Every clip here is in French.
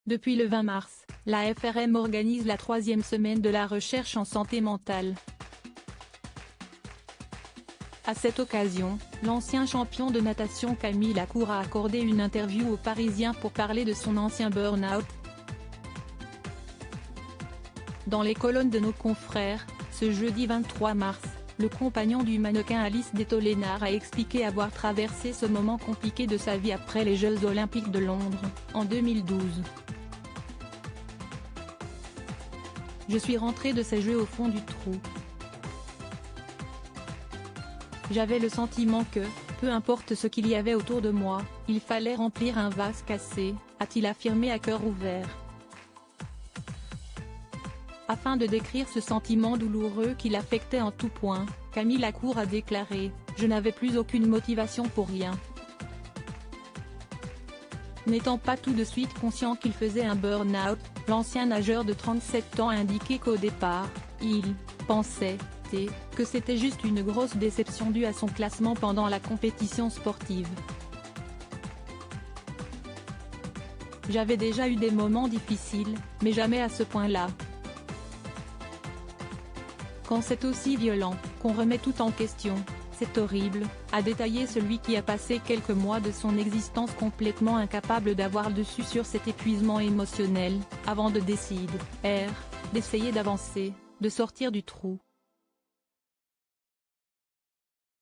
Depuis le 20 mars, la FRM organise la 3e semaine de la recherche en santé mentale. À cette occasion, l'ancien champion de natation Camille Lacour a accordé une interview aux Parisiens pour parler de son ancien burn-out. Dans les colonnes de nos confrères, ce jeudi 23 mars, le compagnon du mannequin Alice Detolénard a expliqué avoir traversé ce moment compliqué de sa vie après les Jeux Olympiques de Londres, en 2012. Je suis rentré de ces Jeux au fond du trou. J'avais le sentiment que, peu importe ce qu'il y avait autour de moi, il fallait remplir un vase cassé, a-t-il affirmé à cœur ouvert. Afin de décrire ce sentiment douloureux qui l'affectait en tout point, Camille Lacour a déclaré « Je n'avais plus aucune motivation pour rien ». N'étant pas tout de suite conscient qu'il faisait un burn-out, l'ancien nageur de 37 ans a indiqué qu'au départ, il pensait que c'était juste une grosse déception due à son classement pendant la compétition sportive. J'avais déjà eu des moments difficiles, mais jamais à ce point-là. Quand c'est aussi violent, qu'on remet tout en question, c'est horrible, a détaillé celui qui a passé quelques mois de son existence complètement incapable d'avoir dessus sur cet épuisement émotionnel, avant de décider, d'essayer d'avancer, de sortir du trou.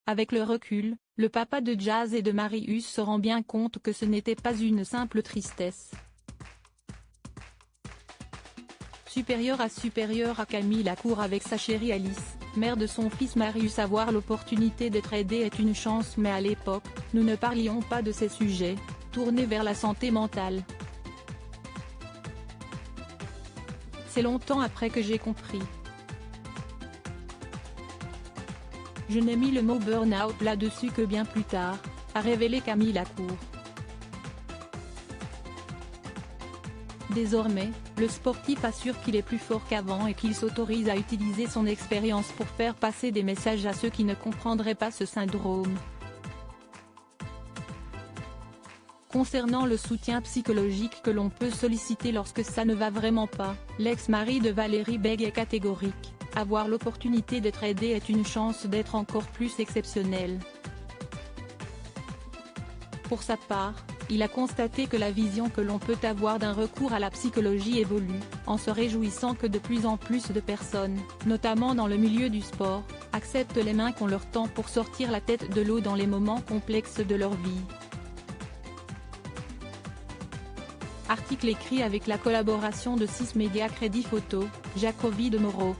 Avec le recul, le papa de Jazz et de Marius se rend bien compte que ce n'était pas une simple tristesse. Supérieur à Camille Lacour avec sa chérie Alice, mère de son fils Marius. Avoir l'opportunité d'être aidé est une chance, mais à l'époque, nous ne parlions pas de ces sujets, tournés vers la santé mentale. C'est longtemps après que j'ai compris. Je n'ai mis le mot burn-out là-dessus que bien plus tard, a révélé Camille Lacour. Désormais, le sportif assure qu'il est plus fort qu'avant et qu'il s'autorise à utiliser son expérience pour faire passer des messages à ceux qui ne comprendraient pas ce syndrome. Concernant le soutien psychologique que l'on peut solliciter lorsque ça ne va vraiment pas, l'ex-mari de Valérie Bègue est catégorique. Avoir l'opportunité d'être aidé est une chance d'être encore plus exceptionnelle. Pour sa part, il a constaté que la vision que l'on peut avoir d'un recours à la psychologie évolue, en se réjouissant que de plus en plus de personnes, notamment dans le milieu du sport, acceptent les mains qu'on leur tend pour sortir la tête de l'eau dans les moments complexes de leur vie. Article écrit avec la collaboration de 6 médias Crédit Photo, Jacobi de Moreau.